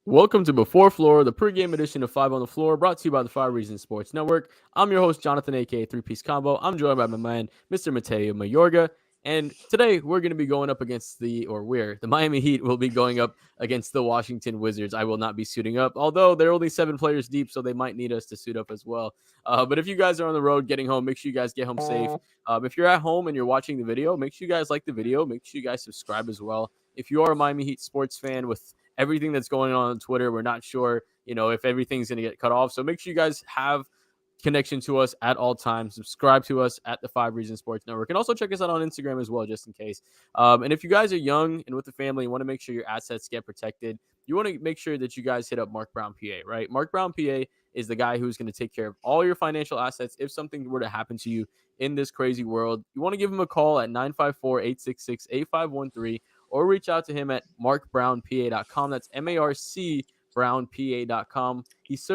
Welcome to Before Floor, the pregame edition of Five on the Floor, brought to you by the Five Reasons Sports Network. I'm your host, Jonathan, aka Three Piece Combo. I'm joined by my man, Mr. Mateo Mayorga. And today we're going to be going up against the Miami Heat will be going up against the Washington Wizards. I will not be suiting up, although they're only 7 players deep, so they might need us to suit up as well. But if you guys are on the road getting home, make sure you guys get home safe. If you're at home and you're watching the video, make sure you guys like the video. Make sure you guys subscribe as well. If you are a Miami Heat sports fan with everything that's going on Twitter, we're not sure, if everything's going to get cut off. So make sure you guys have connection to us at all times. Subscribe to us at the Five Reasons Sports Network, and also check us out on Instagram as well, just in case. And if you guys are young and with the family, you want to make sure your assets get protected. You want to make sure that you guys hit up Mark Brown PA, right? Mark Brown PA is the guy who's going to take care of all your financial assets if something were to happen to you in this crazy world. You want to give him a call at 954-866-8513 or reach out to him at markbrownpa.com. That's MARC brownpa.com. He's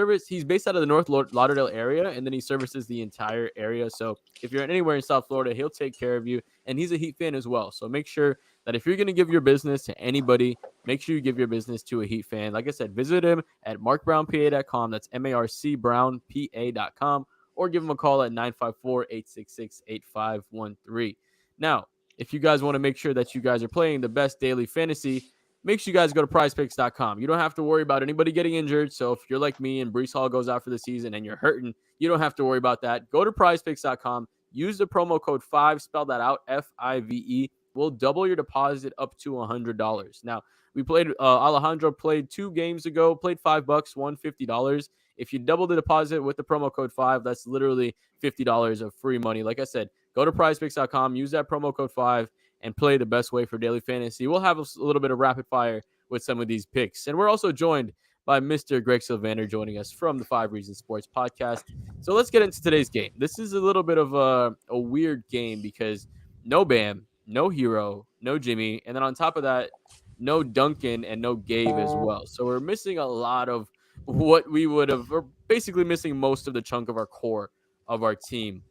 based out of the North Lauderdale area, and then he services the entire area. So if you're anywhere in South Florida, he'll take care of you. And he's a Heat fan as well. So make sure that if you're going to give your business to anybody, make sure you give your business to a Heat fan. Like I said, visit him at markbrownpa.com. That's MARCbrownpa.com. Or give him a call at 954-866-8513. Now, if you guys want to make sure that you guys are playing the best daily fantasy, make sure you guys go to prizepicks.com. You don't have to worry about anybody getting injured. So if you're like me and Brees Hall goes out for the season and you're hurting, you don't have to worry about that. Go to prizepicks.com. Use the promo code 5, spell that out, FIVE. We'll double your deposit up to $100. Now, we played, Alejandro played 2 games ago, played $5, won $50. If you double the deposit with the promo code 5, that's literally $50 of free money. Like I said, go to prizepicks.com, use that promo code 5, and play the best way for daily fantasy. We'll have a little bit of rapid fire with some of these picks. And we're also joined by Mr. Greg Sylvander joining us from the Five Reasons Sports podcast. So let's get into today's game. This is a little bit of a weird game because no Bam, no Hero, no Jimmy, and then on top of that, no Duncan and no Gabe as well. So we're missing a lot of what we would have, or basically missing most of the chunk of our core of our team.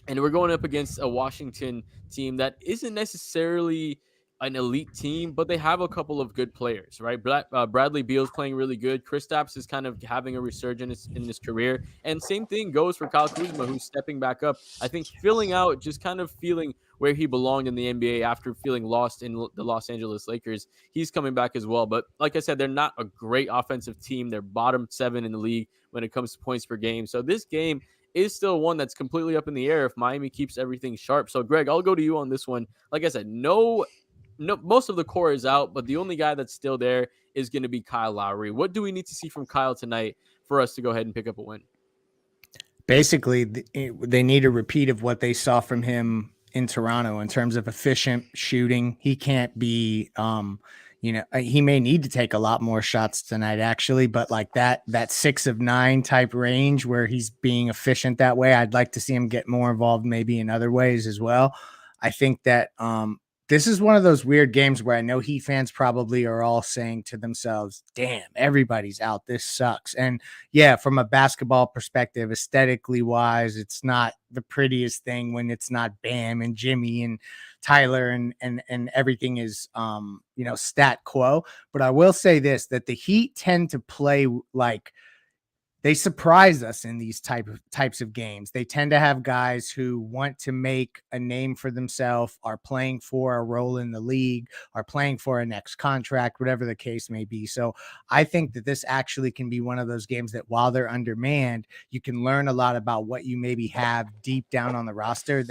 And we're going up against a Washington team that isn't necessarily an elite team, but they have a couple of good players, right? Bradley Beal's playing really good. Kristaps is kind of having a resurgence in his career. And same thing goes for Kyle Kuzma, who's stepping back up. I think filling out, just kind of feeling where he belonged in the NBA after feeling lost in the Los Angeles Lakers. He's coming back as well. But like I said, they're not a great offensive team. They're bottom 7 in the league when it comes to points per game. So this game is still one that's completely up in the air if Miami keeps everything sharp. So, Greg, I'll go to you on this one. Like I said, no, most of the core is out, but the only guy that's still there is going to be Kyle Lowry. What do we need to see from Kyle tonight for us to go ahead and pick up a win? Basically, they need a repeat of what they saw from him in Toronto in terms of efficient shooting. He can't be, he may need to take a lot more shots tonight, actually, but like that 6 of 9 type range where he's being efficient that way, I'd like to see him get more involved maybe in other ways as well. I think that this is one of those weird games where I know Heat fans probably are all saying to themselves, damn, everybody's out. This sucks. And yeah, from a basketball perspective, aesthetically wise, it's not the prettiest thing when it's not Bam and Jimmy and Tyler and everything is, stat quo. But I will say this, that the Heat tend to play like, they surprise us in these types of games. They tend to have guys who want to make a name for themselves, are playing for a role in the league, are playing for a next contract, whatever the case may be. So I think that this actually can be one of those games that while they're undermanned, you can learn a lot about what you maybe have deep down on the roster.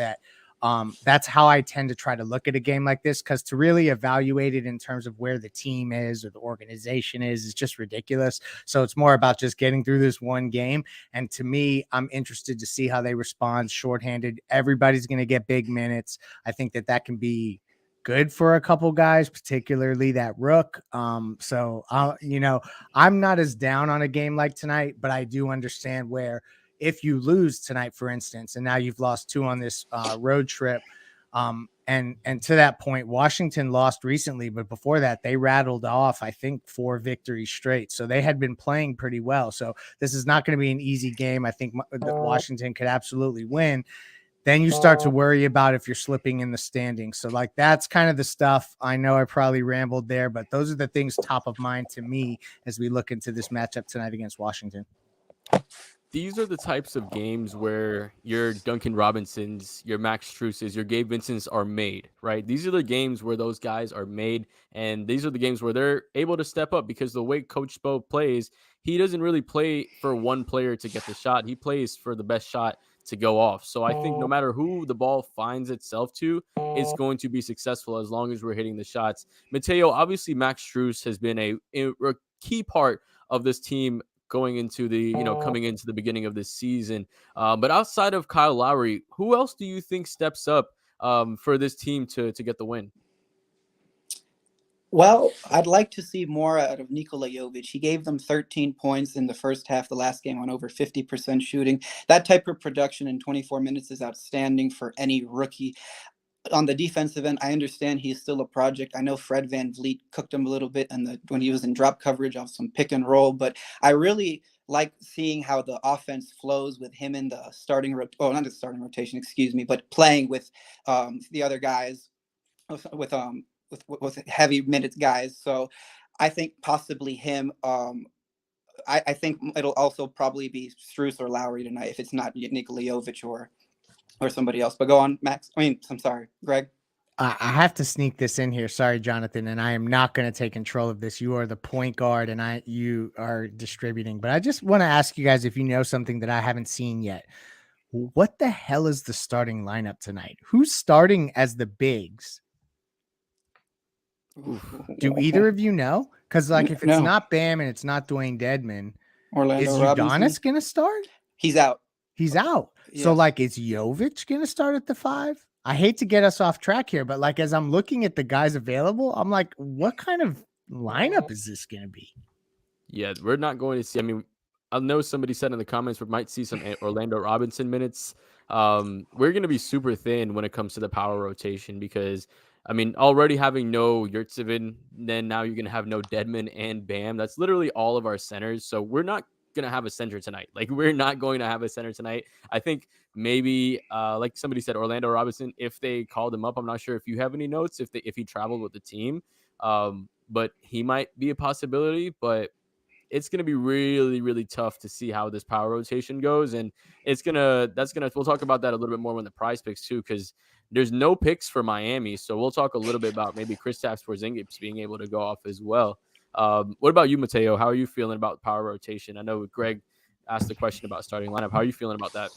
That's how I tend to try to look at a game like this, because to really evaluate it in terms of where the team is or the organization is just ridiculous. So it's more about just getting through this one game. And to me, I'm interested to see how they respond shorthanded. Everybody's going to get big minutes. I think that can be good for a couple guys, particularly that Rook. I'm not as down on a game like tonight, but I do understand where if you lose tonight, for instance, and now you've lost 2 on this road trip, and to that point, Washington lost recently, but before that, they rattled off, I think, 4 victories straight. So they had been playing pretty well. So this is not going to be an easy game. I think that Washington could absolutely win. then you start to worry about if you're slipping in the standings. So like that's kind of the stuff. I know I probably rambled there, but those are the things top of mind to me as we look into this matchup tonight against Washington. These are the types of games where your Duncan Robinsons, your Max Struces, your Gabe Vincents are made, right? These are the games where those guys are made, and these are the games where they're able to step up because the way Coach Spo plays, he doesn't really play for one player to get the shot. He plays for the best shot to go off. So I think no matter who the ball finds itself to, it's going to be successful as long as we're hitting the shots. Mateo, obviously Max Strus has been a key part of this team going into the coming into the beginning of this season. But outside of Kyle Lowry, who else do you think steps up for this team to get the win? Well, I'd like to see more out of Nikola Jovic. He gave them 13 points in the first half, the last game on over 50% shooting. That type of production in 24 minutes is outstanding for any rookie. On the defensive end, I understand he's still a project. I know Fred VanVleet cooked him a little bit when he was in drop coverage off some pick and roll, but I really like seeing how the offense flows with him in the not the starting rotation, excuse me, but playing with the other guys with heavy minutes guys. So I think possibly him. I think it'll also probably be Strus or Lowry tonight if it's not Nikola Jovic or somebody else. But go on, Max. I'm sorry, Greg. I have to sneak this in here. Sorry, Jonathan, and I am not going to take control of this. You are the point guard, and you are distributing. But I just want to ask you guys if you know something that I haven't seen yet. What the hell is the starting lineup tonight? Who's starting as the bigs? Do either of you know? Because like if it's not Bam and it's not Dwayne Dedmon, Orlando is Robinson Udonis going to start? He's out. He's out. Yes. So like, is Jovic going to start at the 5? I hate to get us off track here, but like, as I'm looking at the guys available, I'm like, what kind of lineup is this going to be? Yeah, we're not going to see. I mean, I know somebody said in the comments we might see some Orlando Robinson minutes. We're going to be super thin when it comes to the power rotation because, I mean, already having no Yurtseven, then now you're going to have no Dedmon and Bam. That's literally all of our centers. So we're not going to have a center tonight. Like, we're not going to have a center tonight. I think maybe, like somebody said, Orlando Robinson, if they called him up, I'm not sure if you have any notes, if he traveled with the team. But he might be a possibility, but it's going to be really, really tough to see how this power rotation goes. And we'll talk about that a little bit more when the prize picks too, because there's no picks for Miami. So we'll talk a little bit about maybe Kristaps Porzingis being able to go off as well. What about you, Mateo? How are you feeling about power rotation? I know Greg asked the question about starting lineup. How are you feeling about that?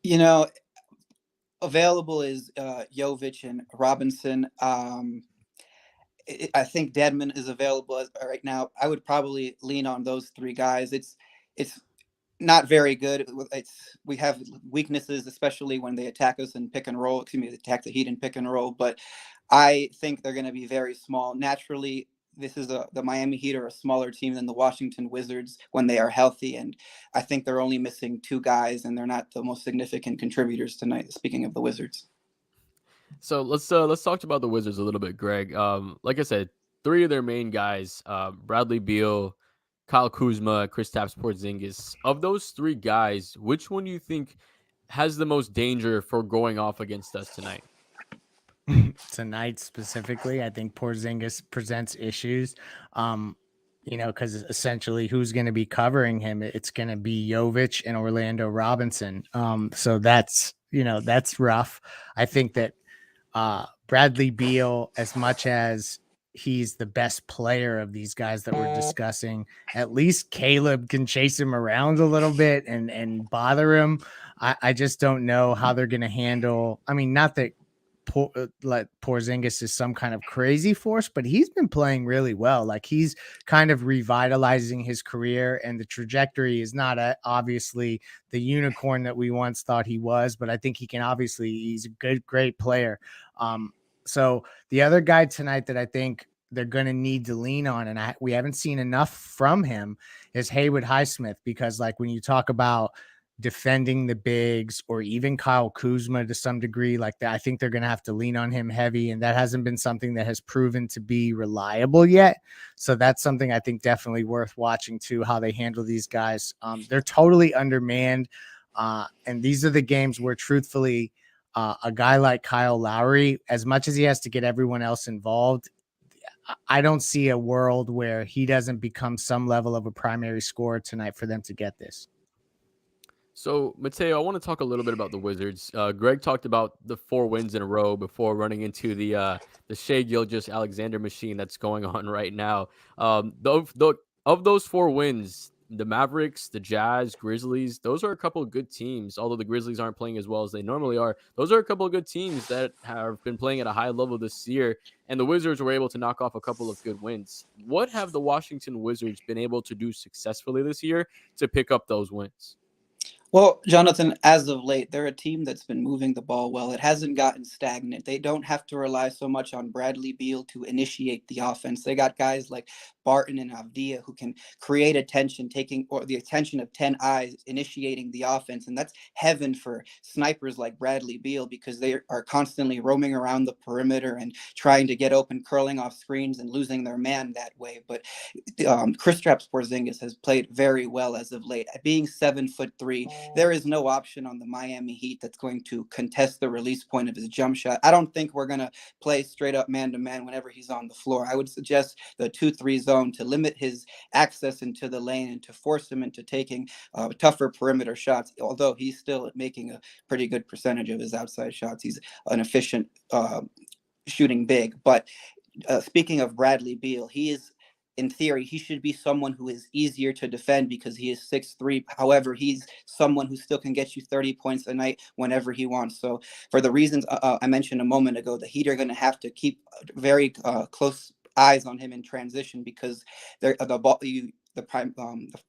You know, available is Jovic and Robinson. I think Dedmon is available right now. I would probably lean on those 3 guys. It's not very good. We have weaknesses, especially when they attack us in pick and roll. Excuse me, attack the Heat in pick and roll. But I think they're going to be very small. Naturally, the Miami Heat are a smaller team than the Washington Wizards when they are healthy, and I think they're only missing 2 guys, and they're not the most significant contributors tonight. Speaking of the Wizards. So let's talk about the Wizards a little bit, Greg. Like I said, 3 of their main guys, Bradley Beal, Kyle Kuzma, Kristaps Porzingis. Of those 3 guys, which one do you think has the most danger for going off against us tonight? Tonight specifically, I think Porzingis presents issues. Because essentially who's going to be covering him? It's going to be Jovic and Orlando Robinson. So that's rough. I think that Bradley Beal, as much as he's the best player of these guys that we're discussing, at least Caleb can chase him around a little bit and bother him. I just don't know how they're going to handle. I mean, not that Porzingis is some kind of crazy force, but he's been playing really well. Like, he's kind of revitalizing his career, and the trajectory is not obviously the unicorn that we once thought he was, but I think he's a great player. So the other guy tonight that I think they're going to need to lean on, and we haven't seen enough from him, is Haywood Highsmith, because like when you talk about defending the bigs, or even Kyle Kuzma to some degree like that, I think they're going to have to lean on him heavy, and that hasn't been something that has proven to be reliable yet. So that's something I think definitely worth watching too, how they handle these guys. They're totally undermanned. And these are the games where, truthfully, a guy like Kyle Lowry, as much as he has to get everyone else involved, I don't see a world where he doesn't become some level of a primary scorer tonight for them to get this. So, Mateo, I want to talk a little bit about the Wizards. Greg talked about the 4 wins in a row before running into the Shea Gilgeous-Alexander machine that's going on right now. Of those 4 wins, the Mavericks, the Jazz, Grizzlies, those are a couple of good teams. Although the Grizzlies aren't playing as well as they normally are, those are a couple of good teams that have been playing at a high level this year. And the Wizards were able to knock off a couple of good wins. What have the Washington Wizards been able to do successfully this year to pick up those wins? Well, Jonathan, as of late, they're a team that's been moving the ball well. It hasn't gotten stagnant. They don't have to rely so much on Bradley Beal to initiate the offense. They got guys like Barton and Avdia who can create attention, taking or the attention of 10 eyes, initiating the offense. And that's heaven for snipers like Bradley Beal because they are constantly roaming around the perimeter and trying to get open, curling off screens and losing their man that way. But Kristaps Porzingis has played very well as of late. Being 7'3", there is no option on the Miami Heat that's going to contest the release point of his jump shot. I don't think we're going to play straight up man-to-man whenever he's on the floor. I would suggest the 2-3 zone to limit his access into the lane and to force him into taking tougher perimeter shots, although he's still making a pretty good percentage of his outside shots. He's an efficient shooting big. But speaking of Bradley Beal, he is, in theory, he should be someone who is easier to defend because he is 6'3". However, he's someone who still can get you 30 points a night whenever he wants. So for the reasons I mentioned a moment ago, the Heat are going to have to keep very close eyes on him in transition because the ball the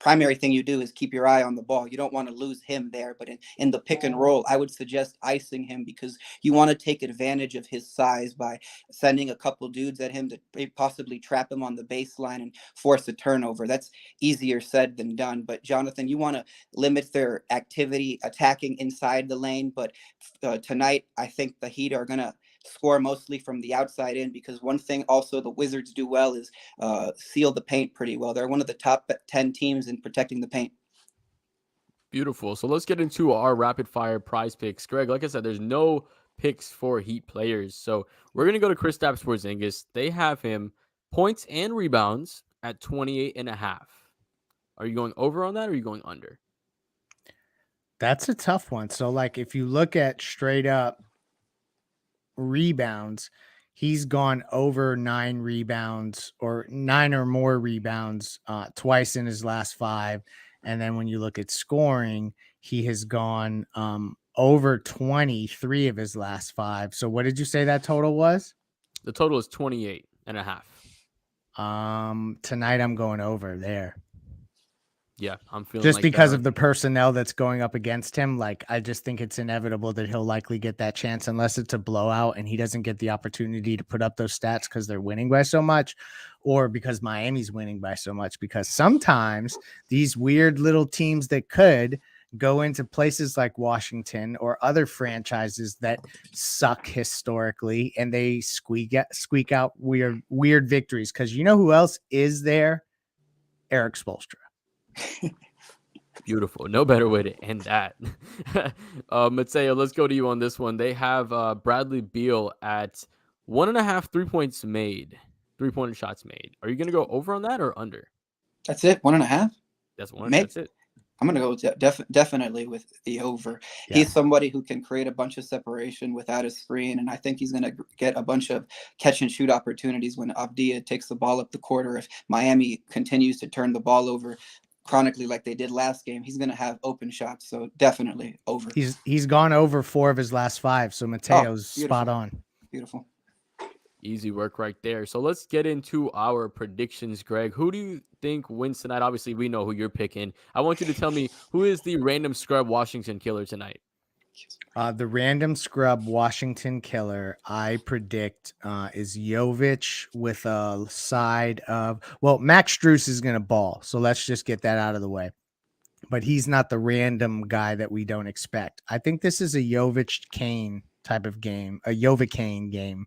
primary thing you do is keep your eye on the ball. You don't want to lose him there, but in the pick and roll, I would suggest icing him because you want to take advantage of his size by sending a couple dudes at him to possibly trap him on the baseline and force a turnover. That's easier said than done. But Jonathan, you want to limit their activity attacking inside the lane. But tonight, I think the Heat are going to score mostly from the outside in because one thing also the Wizards do well is seal the paint pretty well. They're one of the top 10 teams in protecting the paint. Beautiful. So let's get into our rapid fire prize picks. Greg, like I said, there's no picks for Heat players. So we're going to go to Kristaps Porzingis. They have him points and rebounds at 28.5. Are you going over on that or are you going under? That's a tough one. So, like, if you look at straight up rebounds, he's gone over 9 rebounds or 9 or more rebounds twice in his last 5. And then when you look at scoring, he has gone over 23 of his last 5. So what did you say that total was? The total is 28.5. Tonight I'm going over there. Yeah, I'm feeling just like because that. of the personnel that's going up against him. Like, I just think it's inevitable that he'll likely get that chance unless it's a blowout and he doesn't get the opportunity to put up those stats because they're winning by so much or because Miami's winning by so much, because sometimes these weird little teams that could go into places like Washington or other franchises that suck historically and they squeak out weird victories. Because you know who else is there? Eric Spoelstra. Beautiful. No better way to end that. Mateo, let's go to you on this one. They have Bradley Beal at 1.5 3-points made, 3-pointer shots made. Are you going to go over on that or under? That's it. 1.5. That's it. I'm going to go definitely with the over. Yeah. He's somebody who can create a bunch of separation without a screen, and I think he's going to get a bunch of catch-and-shoot opportunities when Avdia takes the ball up the court, or if Miami continues to turn the ball over chronically like they did last game, he's going to have open shots, so definitely over. He's gone over 4 of his last 5, so Mateo's spot on. Beautiful. Easy work right there. So let's get into our predictions, Greg. Who do you think wins tonight? Obviously, we know who you're picking. I want you to tell me who is the random scrub Washington killer tonight. The random scrub Washington killer, I predict, is Jovic with a side of, well, Max Strus is going to ball. So let's just get that out of the way. But he's not the random guy that we don't expect. I think this is a Jovic Kane type of game, a Jovic game.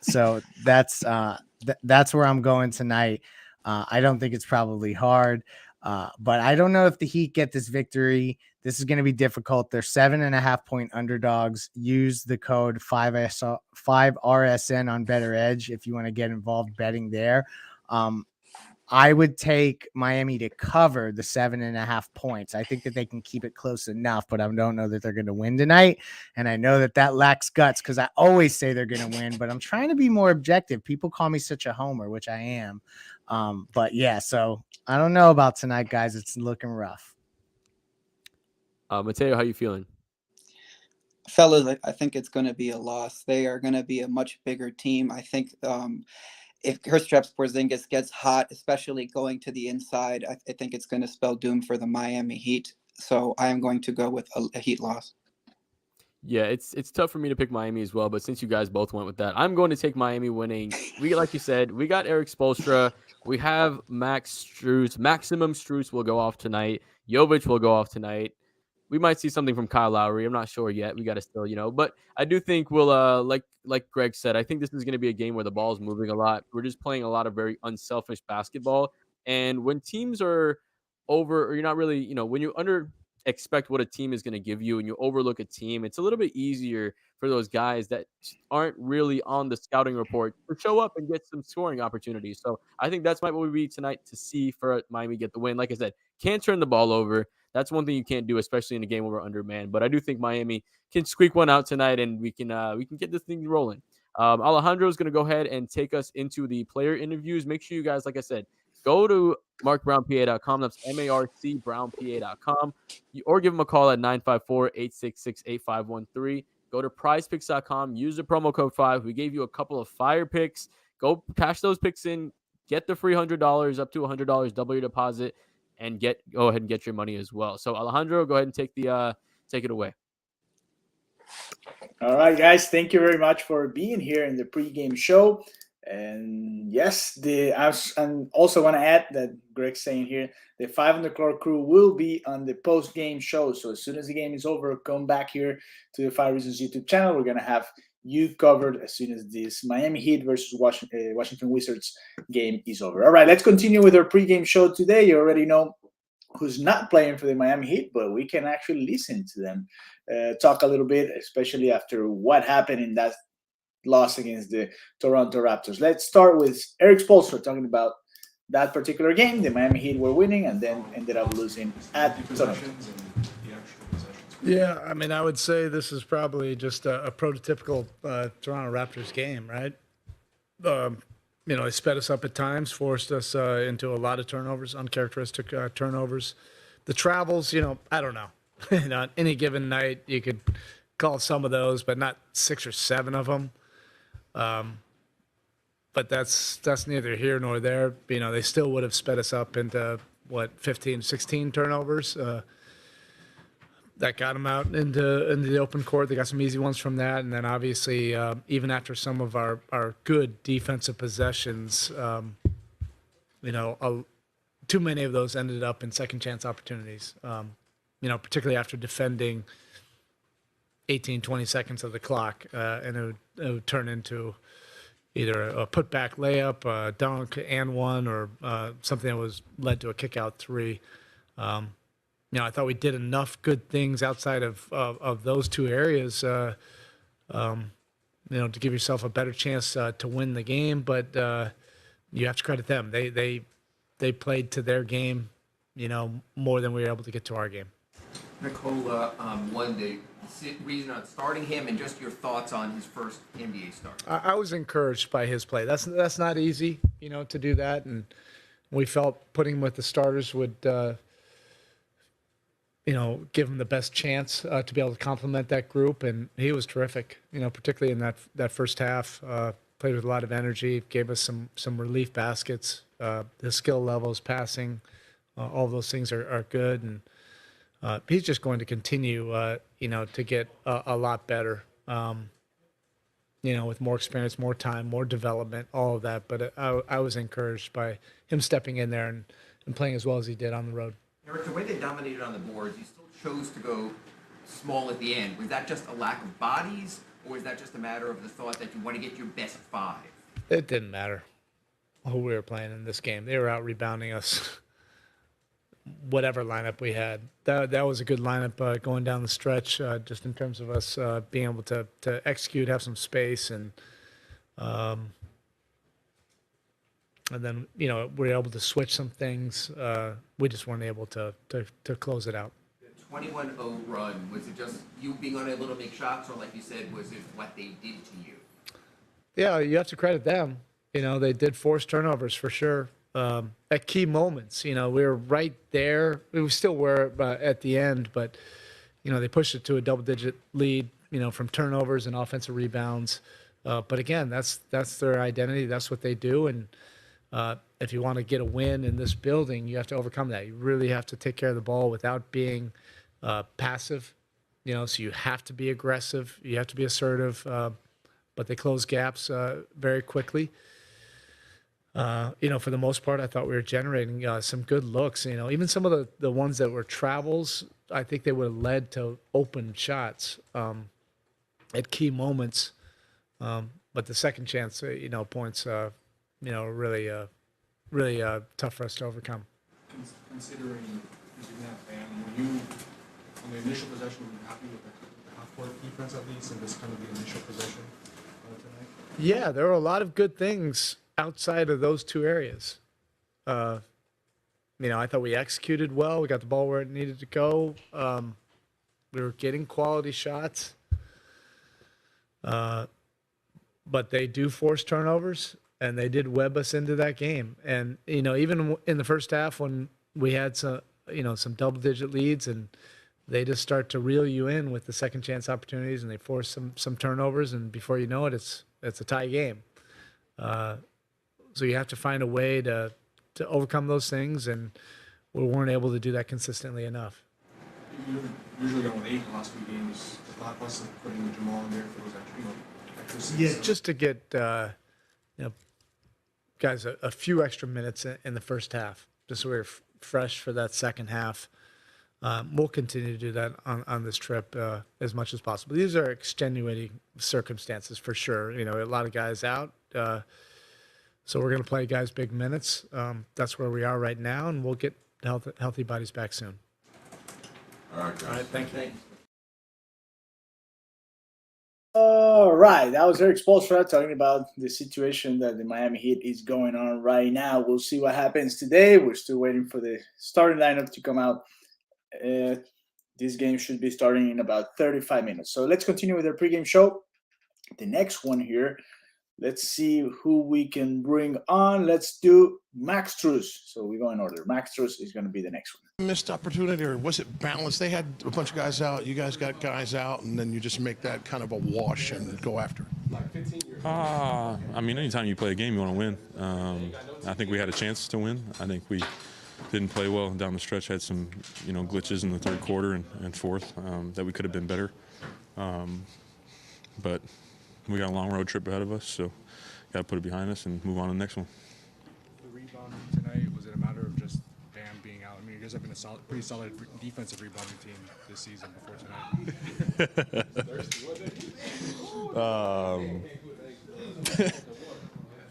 So that's where I'm going tonight. I don't think it's probably hard, but I don't know if the Heat get this victory This is going to be difficult. They're 7.5-point underdogs. Use the code 5RSN on Better Edge if you want to get involved betting there. I would take Miami to cover the 7.5 points. I think that they can keep it close enough, but I don't know that they're going to win tonight. And I know that lacks guts because I always say they're going to win, but I'm trying to be more objective. People call me such a homer, which I am. But yeah, so I don't know about tonight, guys. It's looking rough. Mateo, how you feeling? Fellas, I think it's going to be a loss. They are going to be a much bigger team. I think if Kristaps Porzingis gets hot, especially going to the inside, I think it's going to spell doom for the Miami Heat. So I am going to go with a Heat loss. Yeah, it's tough for me to pick Miami as well, but since you guys both went with that, I'm going to take Miami winning. Like you said, we got Eric Spoelstra. We have Maximum Strus will go off tonight. Jovic will go off tonight. We might see something from Kyle Lowry. I'm not sure yet. We got to still, but I do think we'll like Greg said, I think this is going to be a game where the ball is moving a lot. We're just playing a lot of very unselfish basketball. And when teams are over, or you're not really, when you expect what a team is going to give you and you overlook a team, it's a little bit easier for those guys that aren't really on the scouting report to show up and get some scoring opportunities. So I think that's what we be tonight to see for Miami get the win. Like I said, can't turn the ball over. That's one thing you can't do, especially in a game where we're undermanned. But I do think Miami can squeak one out tonight, and we can get this thing rolling. Alejandro is going to go ahead and take us into the player interviews. Make sure you guys, like I said, go to markbrownpa.com. That's MARCBrownPA.com. Or give them a call at 954-866-8513. Go to prizepicks.com. Use the promo code 5. We gave you a couple of fire picks. Go cash those picks in. Get the free $100, up to $100, double your deposit, and go ahead and get your money as well. So Alejandro, go ahead and take it away. All right, guys. Thank you very much for being here in the pregame show. And yes, and also want to add that Greg's saying here, the 5 on the Clock crew will be on the post-game show. So as soon as the game is over, come back here to the 5 Reasons YouTube channel. We're going to have you covered as soon as this Miami Heat versus Washington Wizards game is over. All right, let's continue with our pregame show today. You already know who's not playing for the Miami Heat, but we can actually listen to them talk a little bit, especially after what happened in that loss against the Toronto Raptors. Let's start with Eric Spoelstra talking about that particular game. The Miami Heat were winning and then ended up losing at Toronto. Yeah, I mean, I would say this is probably just a prototypical Toronto Raptors game, right? They sped us up at times, forced us into a lot of turnovers, uncharacteristic turnovers. The travels, I don't know. On any given night, you could call some of those, but not 6 or 7 of them. But that's neither here nor there. They still would have sped us up into 15, 16 turnovers. That got them out into the open court. They got some easy ones from that, and then obviously even after some of our good defensive possessions, too many of those ended up in second chance opportunities. Particularly after defending 18, 20 seconds of the clock, and it would turn into either a putback layup, a dunk and one, or something that was led to a kick-out 3. I thought we did enough good things outside of those 2 areas, to give yourself a better chance to win the game. But you have to credit them; they played to their game, more than we were able to get to our game. Nikola, the reason on starting him and just your thoughts on his first NBA start. I was encouraged by his play. That's not easy, to do that, and we felt putting him with the starters would. Give him the best chance to be able to complement that group, and he was terrific. Particularly in that first half, played with a lot of energy, gave us some relief baskets. His skill levels, passing, all of those things are good, and he's just going to continue, to get a lot better. With more experience, more time, more development, all of that. But I was encouraged by him stepping in there and playing as well as he did on the road. Eric, the way they dominated on the boards, you still chose to go small at the end. Was that just a lack of bodies, or is that just a matter of the thought that you want to get your best 5? It didn't matter who we were playing in this game. They were out rebounding us whatever lineup we had. That was a good lineup going down the stretch, just in terms of us being able to execute, have some space, and then we're able to switch some things. We just weren't able to close it out. 21-0 run, was it just you being unable to make shots, or like you said, was it what they did to you? Yeah, you have to credit them. They did force turnovers for sure. At key moments, we were right there. We still were at the end, but they pushed it to a double-digit lead, from turnovers and offensive rebounds. But again, that's their identity. That's what they do. And if you want to get a win in this building, you have to overcome that. You really have to take care of the ball without being passive. So you have to be aggressive. You have to be assertive. But they close gaps very quickly. For the most part, I thought we were generating some good looks. Even some of the ones that were travels, I think they would have led to open shots at key moments. But the second chance, points, really tough for us to overcome. Considering using that ban, were you on the initial possession, were you happy with the half-court defense at least, and just kind of the initial possession tonight? Yeah, there were a lot of good things outside of those two areas. I thought we executed well. We got the ball where it needed to go. We were getting quality shots. But they do force turnovers, and they did web us into that game. And, even in the first half when we had some double-digit leads, and they just start to reel you in with the second chance opportunities, and they force some turnovers, and before you know it, it's a tie game. So you have to find a way to overcome those things, and we weren't able to do that consistently enough. You're usually going with 8 the last few games. The thought process of putting Jamal in there for those extra. Yeah, just to get guys a few extra minutes in the first half, just so we're fresh for that second half. We'll continue to do that on this trip as much as possible. These are extenuating circumstances for sure. A lot of guys out. So we're going to play guys big minutes. That's where we are right now, and we'll get healthy bodies back soon. All right, guys. All right, thank you. All right, that was Eric Spoelstra talking about the situation that the Miami Heat is going on right now. We'll see what happens today. We're still waiting for the starting lineup to come out. This game should be starting in about 35 minutes. So let's continue with our pregame show. The next one here, let's see who we can bring on. Let's do Max Strus. So we go in order. Max Strus is going to be the next one. Missed opportunity, or was it balanced? They had a bunch of guys out. You guys got guys out, and then you just make that kind of a wash and go after it. Anytime you play a game, you want to win. I think we had a chance to win. I think we didn't play well down the stretch. Had some, glitches in the third quarter and fourth that we could have been better. But we got a long road trip ahead of us, so got to put it behind us and move on to the next one. The rebounding tonight, was it a matter of just Bam being out? You guys have been a pretty solid defensive rebounding team this season before tonight.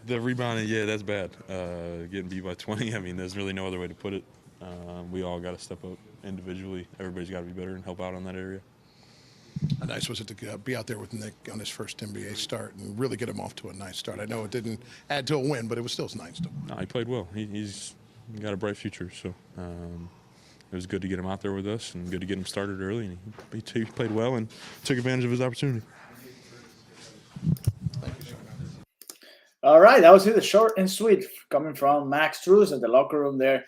The rebounding, yeah, that's bad. Getting beat by 20, there's really no other way to put it. We all got to step up individually. Everybody's got to be better and help out on that area. How nice was it to be out there with Nick on his first NBA start and really get him off to a nice start? I know it didn't add to a win, but it was still nice. No, he played well. He's got a bright future, so it was good to get him out there with us and good to get him started early. And he played well and took advantage of his opportunity. All right, that was it, short and sweet, coming from Max Strus at the locker room there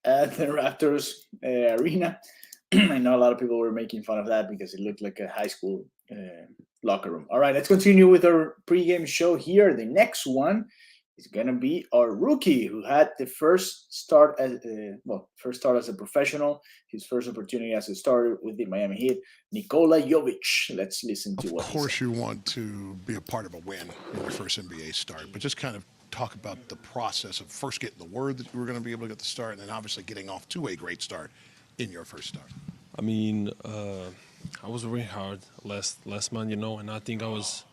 at the Raptors arena. I know a lot of people were making fun of that because it looked like a high school locker room. All right, let's continue with our pregame show here. The next one is going to be our rookie who had the first start as a professional, his first opportunity as a starter with the Miami Heat, Nikola Jovic. Let's listen to what he said. Of course you want to be a part of a win in your first NBA start, but just kind of talk about the process of first getting the word that you were going to be able to get the start and then obviously getting off to a great start in your first start. I was really hard last month, and I think I was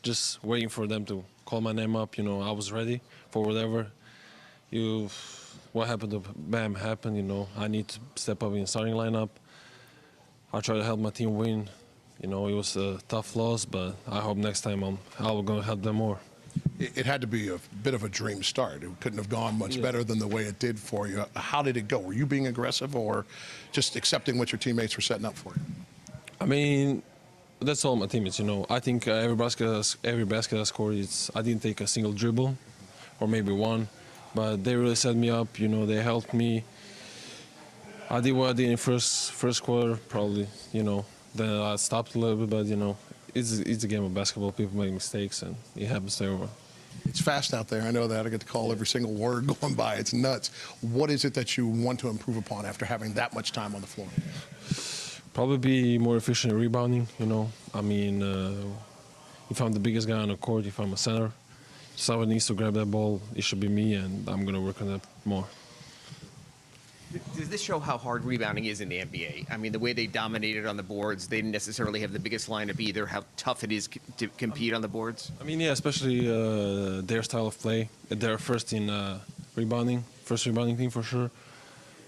just waiting for them to call my name up. I was ready for whatever. what happened to Bam happened. You know, I need to step up in the starting lineup. I try to help my team win. You know, it was a tough loss, but I hope next time I'm going to help them more. It had to be a bit of a dream start. It couldn't have gone much better than the way it did for you. How did it go? Were you being aggressive or just accepting what your teammates were setting up for you? I mean, that's all my teammates, you know. I think every basket I scored, I didn't take a single dribble, or maybe one, but they really set me up. You know, they helped me. I did what I did in first quarter, probably. You know, then I stopped a little bit, but you know, it's a game of basketball. People make mistakes, and it happens to everyone. It's fast out there. I know that. I get to call every single word going by. It's nuts. What is it that you want to improve upon after having that much time on the floor? Probably be more efficient in rebounding, you know. I mean, if I'm the biggest guy on the court, if I'm a center, someone needs to grab that ball. It should be me, and I'm going to work on that more. Does this show how hard rebounding is in the NBA? I mean, the way they dominated on the boards, they didn't necessarily have the biggest lineup either. How tough it is to compete on the boards? I mean, yeah, especially their style of play. They're first in first rebounding team for sure.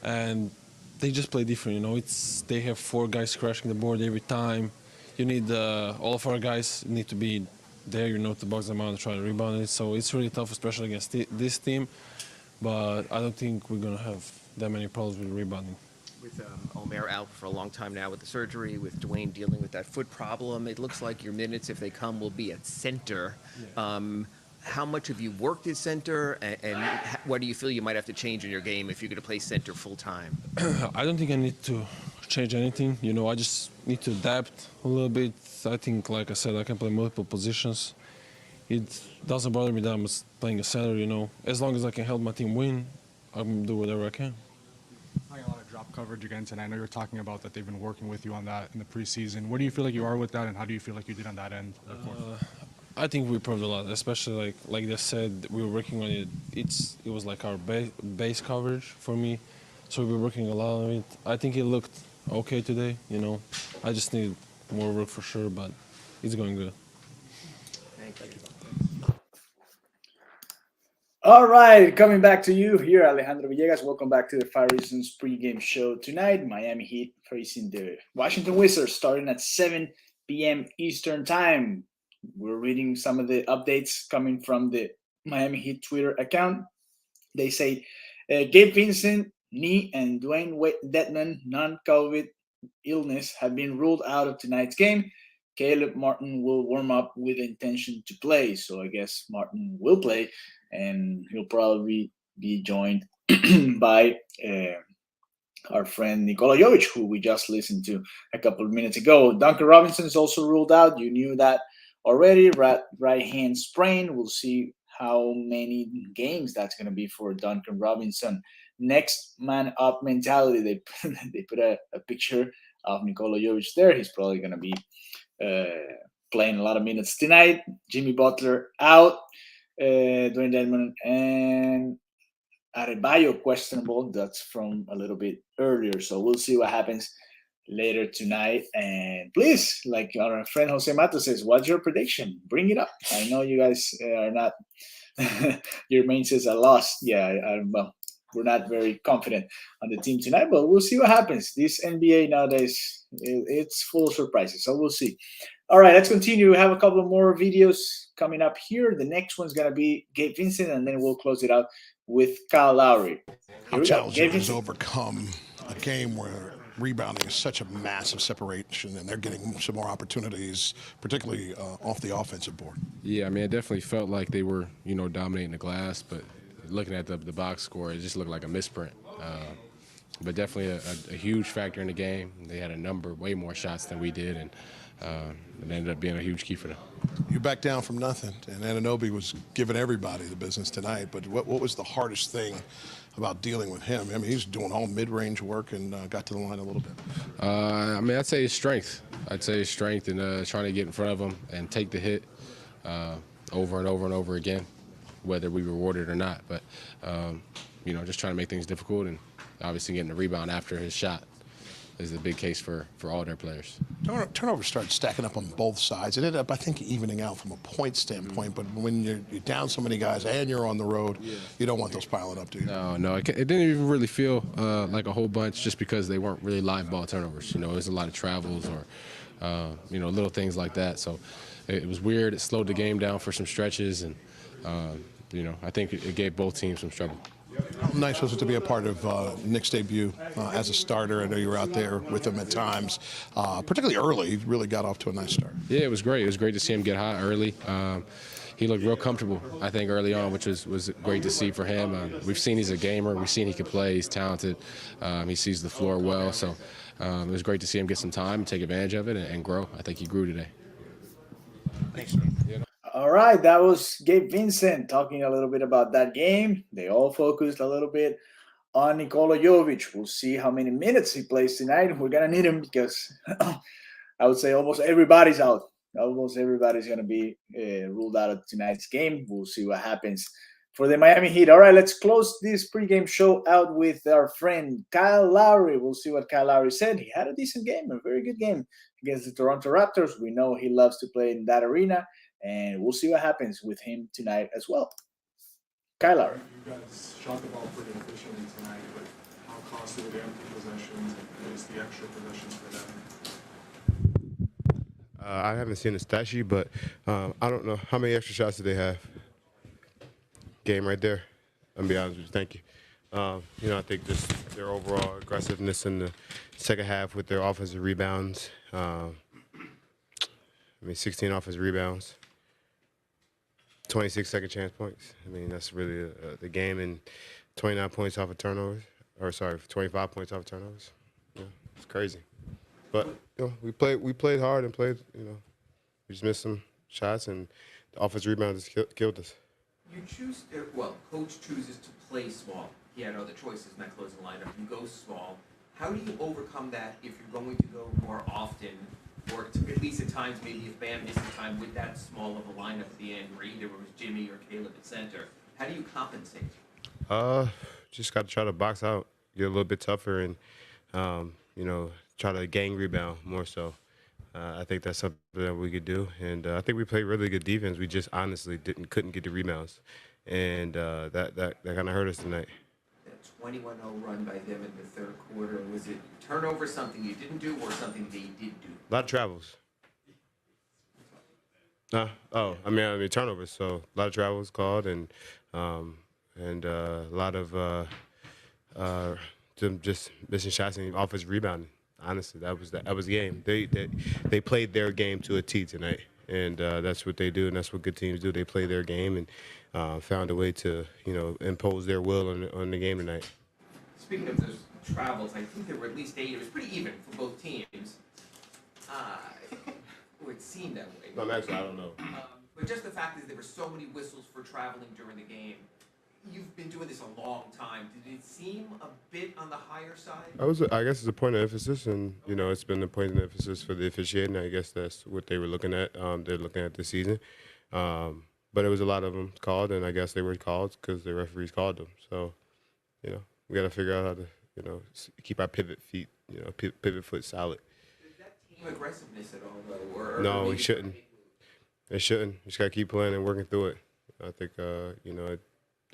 And they just play different, you know. They have 4 guys crashing the board every time. You need all of our guys need to be there, you know, to box them out and try to rebound it. So it's really tough, especially against this team. But I don't think we're going to have that many problems with rebounding. With Omer out for a long time now with the surgery, with Dwayne dealing with that foot problem, it looks like your minutes, if they come, will be at center. Yeah. How much have you worked at center, and what do you feel you might have to change in your game if you're going to play center full time? I don't think I need to change anything. You know, I just need to adapt a little bit. I think, like I said, I can play multiple positions. It doesn't bother me that I'm playing a center, you know. As long as I can help my team win, I'm going to do whatever I can. Playing a lot of drop coverage against, and I know you're talking about that they've been working with you on that in the preseason. Where do you feel like you are with that, and how do you feel like you did on that end? I think we improved a lot, especially like they said, we were working on it. It was like our base coverage for me, so we were working a lot on it. I think it looked okay today, you know. I just need more work for sure, but it's going good. Thank you. All right, coming back to you here, Alejandro Villegas. Welcome back to the 5 Reasons pregame show tonight. Miami Heat facing the Washington Wizards, starting at 7 p.m. Eastern time. We're reading some of the updates coming from the Miami Heat Twitter account. They say Gabe Vincent, knee, and Dwayne Dedman, non-COVID illness, have been ruled out of tonight's game. Caleb Martin will warm up with intention to play. So I guess Martin will play, and he'll probably be joined by our friend Nikola Jovic, who we just listened to a couple of minutes ago. Duncan Robinson is also ruled out. You knew that already. Right hand sprain. We'll see how many games that's going to be for Duncan Robinson. Next man up mentality. They put a picture of Nikola Jovic there. He's probably going to be playing a lot of minutes tonight. Jimmy Butler out. Dwayne Dedman and Adebayo questionable. That's from a little bit earlier. So we'll see what happens later tonight. And please, like our friend Jose Mato says, what's your prediction? Bring it up. I know you guys are not, your main says a loss. Yeah, well, we're not very confident on the team tonight, but we'll see what happens. This NBA nowadays, it's full of surprises. So we'll see. All right, let's continue. We have a couple of more videos coming up here. The next one's going to be Gabe Vincent, and then we'll close it out with Kyle Lowry. How challenging it is to overcome a game where rebounding is such a massive separation, and they're getting some more opportunities, particularly off the offensive board. Yeah, I mean, it definitely felt like they were, dominating the glass, but looking at the box score, it just looked like a misprint. But definitely a huge factor in the game. They had way more shots than we did, and it ended up being a huge key for them. You backed down from nothing, and Anunoby was giving everybody the business tonight. But what was the hardest thing about dealing with him? I mean, he's doing all mid-range work and got to the line a little bit. I mean, I'd say his strength. I'd say his strength in trying to get in front of him and take the hit over and over and over again, whether we reward it or not. But, just trying to make things difficult and obviously getting the rebound after his shot. is the big case for all their players. Turnovers started stacking up on both sides. It ended up, I think, evening out from a point standpoint. But when you're down so many guys and you're on the road, you don't want those piling up, do you? No, it didn't even really feel like a whole bunch just because they weren't really live ball turnovers. You know, there's a lot of travels or, little things like that. So it was weird. It slowed the game down for some stretches. And, I think it gave both teams some trouble. How nice was it to be a part of Nick's debut as a starter? I know you were out there with him at times, particularly early. He really got off to a nice start. Yeah, it was great. It was great to see him get hot early. He looked real comfortable, I think, early on, which was great to see for him. We've seen he's a gamer. We've seen he can play. He's talented. He sees the floor well. So it was great to see him get some time, take advantage of it, and grow. I think he grew today. Thanks. All right, that was Gabe Vincent talking a little bit about that game. They all focused a little bit on Nikola Jovic. We'll see how many minutes he plays tonight. We're going to need him because I would say almost everybody's out. Almost everybody's going to be ruled out of tonight's game. We'll see what happens for the Miami Heat. All right, let's close this pregame show out with our friend Kyle Lowry. We'll see what Kyle Lowry said. He had a decent game, a very good game against the Toronto Raptors. We know he loves to play in that arena. And we'll see what happens with him tonight as well. Kyle Lowry. You guys shot the ball pretty efficiently tonight, but how costly were the empty possessions and just the extra possessions for them? I haven't seen the stat sheet, but I don't know. How many extra shots did they have? Game right there. I'll be honest with you. Thank you. I think just their overall aggressiveness in the second half with their offensive rebounds. 16 offensive rebounds. 26 second chance points. That's really the game, and 29 points off of turnovers. 25 points off of turnovers. Yeah, it's crazy. But we played hard and played. We just missed some shots, and the offensive rebound just killed us. You coach chooses to play small. He had other choices in that closing lineup. You go small. How do you overcome that if you're going to go more often? Or at least at times, maybe if Bam misses time with that small of a lineup at the end, where either was Jimmy or Caleb at center, how do you compensate? Just got to try to box out, get a little bit tougher, and try to gang rebound more so. I think that's something that we could do, and I think we played really good defense. We just honestly couldn't get the rebounds, and that kind of hurt us tonight. 21-0 run by them in the third quarter. Was it turnover, something you didn't do, or something they did do? A lot of travels. Turnovers. So a lot of travels called, and a lot of them just missing shots and offensive rebounding. Honestly, that was the game. They played their game to a T tonight, and that's what they do, and that's what good teams do. They play their game and found a way to impose their will on the game tonight. Speaking of those travels, I think there were at least 8. It was pretty even for both teams. Or it seemed that way. No, actually, I don't know. But just the fact that there were so many whistles for traveling during the game. You've been doing this a long time. Did it seem a bit on the higher side? I guess it's a point of emphasis, and it's been a point of emphasis for the officiating. I guess that's what they were looking at. They're looking at this season, but it was a lot of them called, and I guess they were called because the referees called them. So, we got to figure out how to, keep our pivot foot solid. Is that team aggressiveness at all, though? No, we shouldn't. It shouldn't. You just got to keep playing and working through it. I think,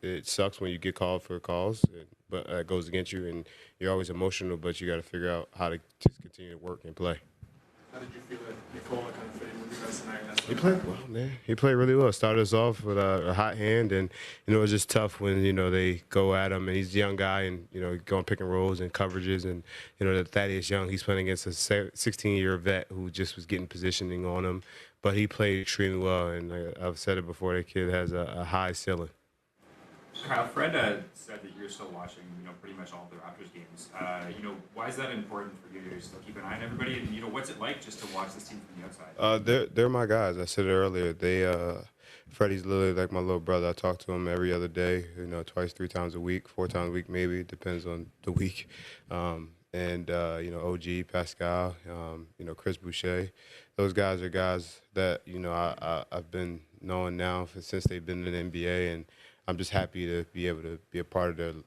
it sucks when you get called for calls, but it goes against you, and you're always emotional, but you got to figure out how to just continue to work and play. How did you feel that Nikola kind of fit in with you guys tonight? He played well, man. He played really well. Started us off with a hot hand, and it was just tough when they go at him, and he's a young guy, and going pick and rolls and coverages, and Thaddeus Young, he's playing against a 16-year vet who just was getting positioning on him, but he played extremely well, and I've said it before, that kid has a high ceiling. Kyle, Fred said that you're still watching, pretty much all of the Raptors games. Why is that important for you to still keep an eye on everybody? And, what's it like just to watch this team from the outside? They're my guys. I said it earlier. Freddie's literally like my little brother. I talk to him every other day, twice, 3 times a week, 4 times a week maybe. It depends on the week. OG, Pascal, Chris Boucher. Those guys are guys that, I've been knowing now since they've been in the NBA, and I'm just happy to be able to be a part of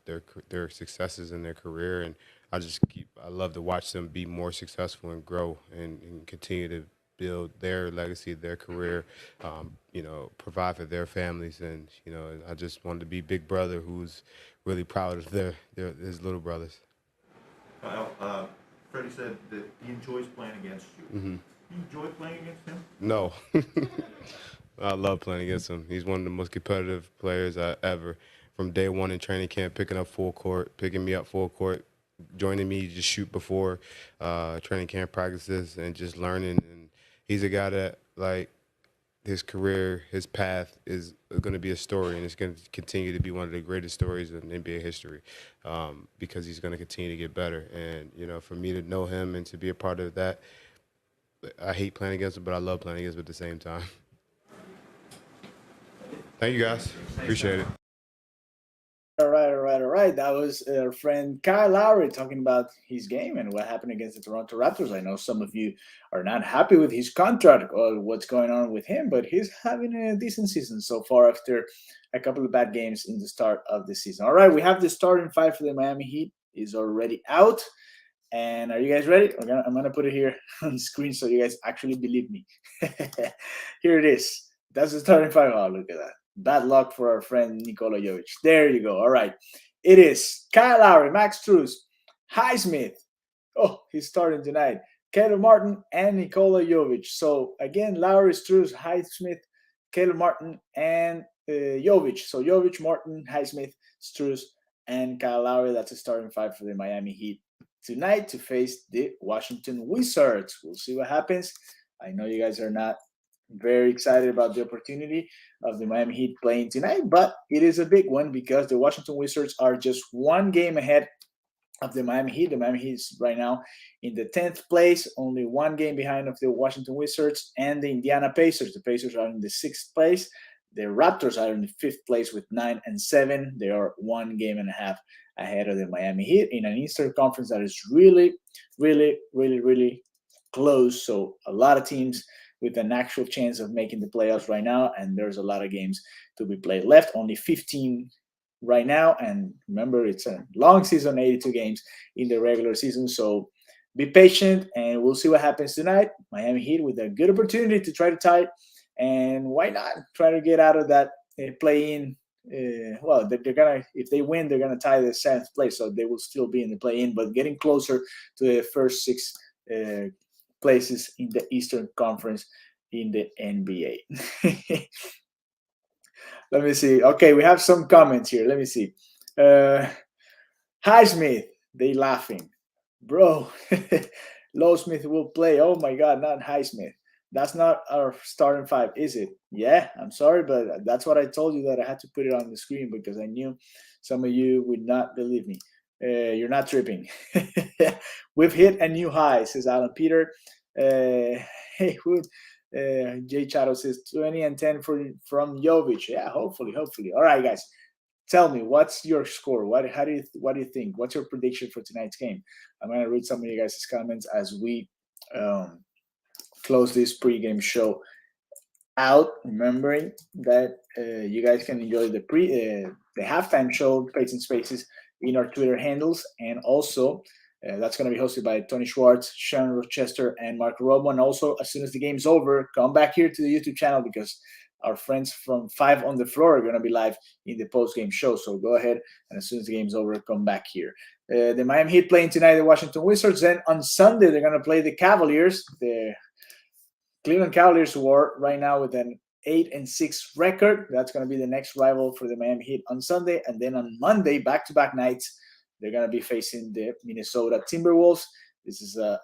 their successes in their career, and I love to watch them be more successful and grow and continue to build their legacy, their career, provide for their families. And, I just wanted to be big brother who's really proud of his little brothers. Kyle, Freddie said that he enjoys playing against you. Mm-hmm. You enjoy playing against him? No. I love playing against him. He's one of the most competitive players I ever. From day one in training camp, picking me up full court, joining me to shoot before training camp practices and just learning. And he's a guy that, like, his career, his path is going to be a story, and it's going to continue to be one of the greatest stories in NBA history because he's going to continue to get better. And, for me to know him and to be a part of that, I hate playing against him, but I love playing against him at the same time. Thank you, guys. Appreciate it. All right. That was our friend Kyle Lowry talking about his game and what happened against the Toronto Raptors. I know some of you are not happy with his contract or what's going on with him, but he's having a decent season so far after a couple of bad games in the start of the season. All right, we have the starting five for the Miami Heat is already out. And are you guys ready? I'm gonna put it here on the screen so you guys actually believe me. Here it is. That's the starting five. Oh, look at that. Bad luck for our friend Nikola Jovic. There you go. All right. It is Kyle Lowry, Max Strus, Highsmith. Oh, he's starting tonight. Caleb Martin and Nikola Jovic. So again, Lowry, Strus, Highsmith, Caleb Martin, and Jovic. So Jovic, Martin, Highsmith, Strus, and Kyle Lowry. That's a starting five for the Miami Heat tonight to face the Washington Wizards. We'll see what happens. I know you guys are not very excited about the opportunity of the Miami Heat playing tonight, but it is a big one because the Washington Wizards are just one game ahead of the Miami Heat. The Miami Heat is right now in the 10th place, only one game behind of the Washington Wizards and the Indiana Pacers. The Pacers are in the 6th place. The Raptors are in the 5th place with 9 and 7. They are 1 game and a half ahead of the Miami Heat in an Eastern Conference that is really, really, really, really close. So a lot of teams with an actual chance of making the playoffs right now, and there's a lot of games to be played left. Only 15 right now, and remember, it's a long season, 82 games in the regular season. So be patient, and we'll see what happens tonight. Miami Heat with a good opportunity to try to tie, and why not try to get out of that play-in? Well, they're gonna, if they win, they're gonna tie the 7th place, so they will still be in the play-in, but getting closer to the first 6 places in the Eastern Conference in the NBA. Let me see. Okay, we have some comments here. Let me see. Highsmith, they laughing. Bro, Lowsmith will play. Oh my God, not Highsmith. That's not our starting five, is it? Yeah, I'm sorry, but that's what I told you, that I had to put it on the screen because I knew some of you would not believe me. You're not tripping. We've hit a new high, says Alan Peter. Hey, Jay Chato says 20 and 10 from Jovic. Yeah, hopefully. All right, guys, tell me, what's your score? What do you think? What's your prediction for tonight's game? I'm gonna read some of you guys' comments as we close this pregame show out. Remembering that you guys can enjoy the halftime show, Peyton Spaces, in our Twitter handles, and also that's going to be hosted by Tony Schwartz, Sean Rochester, and Mark Romo. And also, as soon as the game's over, come back here to the YouTube channel because our friends from 5 on the Floor are going to be live in the post-game show. So go ahead, and as soon as the game's over, come back here. The Miami Heat playing tonight the Washington Wizards. Then on Sunday, they're going to play the Cavaliers. The Cleveland Cavaliers, who are right now with an 8-6 record. That's going to be the next rival for the Miami Heat on Sunday. And then on Monday, back-to-back nights, they're going to be facing the Minnesota Timberwolves. This is a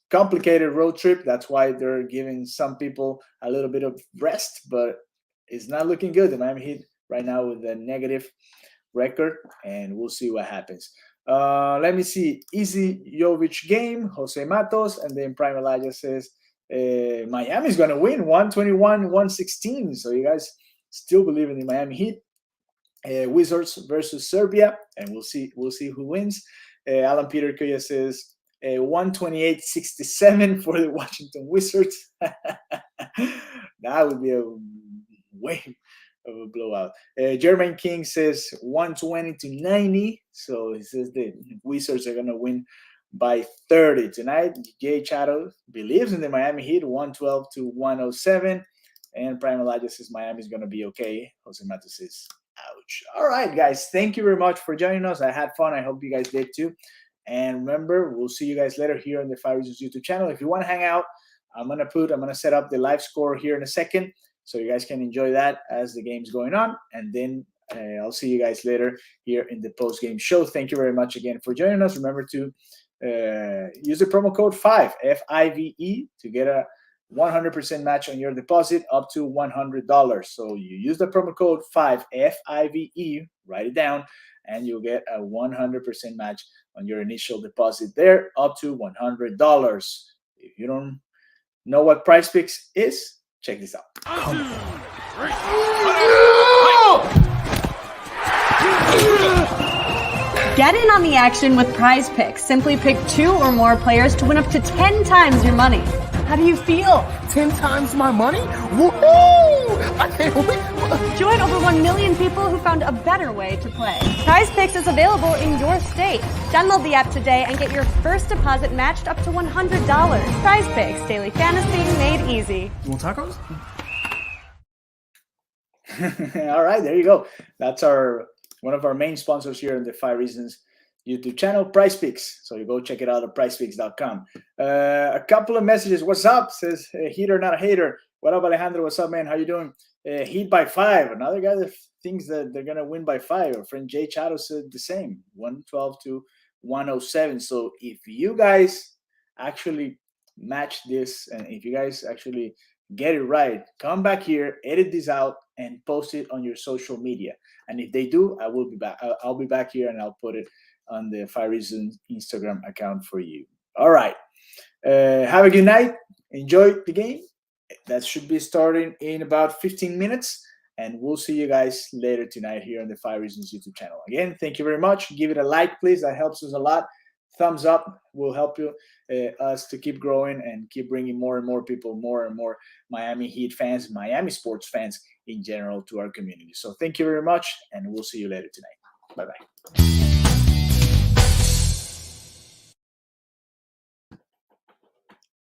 complicated road trip. That's why they're giving some people a little bit of rest, but it's not looking good. The Miami Heat right now with a negative record, and we'll see what happens. Let me see. Easy Jovic game, Jose Matos, and then Prime Elijah says Miami's going to win 121-116. So you guys still believe in the Miami Heat. Wizards versus Serbia, and we'll see who wins. Alan Peter Kuya says 128-67 for the Washington Wizards. That would be a of a blowout. Jermaine King says 120-90. So he says the Wizards are going to win by 30 tonight. Jay Chato believes in the Miami Heat, 112-107. And Prime Elijah says Miami's going to be okay. Jose Matos says, ouch. All right, guys. Thank you very much for joining us. I had fun. I hope you guys did too. And remember, we'll see you guys later here on the 5 Reasons YouTube channel. If you want to hang out, I'm going to set up the live score here in a second so you guys can enjoy that as the game's going on. And then I'll see you guys later here in the post-game show. Thank you very much again for joining us. Remember to use the promo code 5, F-I-V-E, to get a 100% match on your deposit up to $100. So you use the promo code 5, F-I-V-E, write it down, and you'll get a 100% match on your initial deposit there up to $100. If you don't know what PrizePicks is, check this out. Get in on the action with PrizePicks. Simply pick 2 or more players to win up to 10 times your money. How do you feel? 10 times my money? Woohoo! I can't wait. Join over 1 million people who found a better way to play. PrizePicks is available in your state. Download the app today and get your first deposit matched up to $100. PrizePicks, daily fantasy made easy. You want tacos? All right, there you go. That's one of our main sponsors here on the 5 Reasons YouTube channel, PrizePicks. So you go check it out at PrizePicks.com. A couple of messages. What's up? Says Heater, not a hater. What up, Alejandro? What's up, man? How you doing? Heat by 5. Another guy that thinks that they're gonna win by 5. Our friend Jay Chato said the same, 112-107. So if you guys actually match this, and if you guys actually get it right, come back here, edit this out, and post it on your social media. And if they do, I will be back. I'll be back here and I'll put it on the 5 Reasons Instagram account for you. All right. Have a good night. Enjoy the game. That should be starting in about 15 minutes. And we'll see you guys later tonight here on the 5 Reasons YouTube channel. Again, thank you very much. Give it a like, please. That helps us a lot. Thumbs up will help us to keep growing and keep bringing more and more people, more and more Miami Heat fans, Miami sports fans in general to our community. So thank you very much, and we'll see you later tonight. Bye-bye.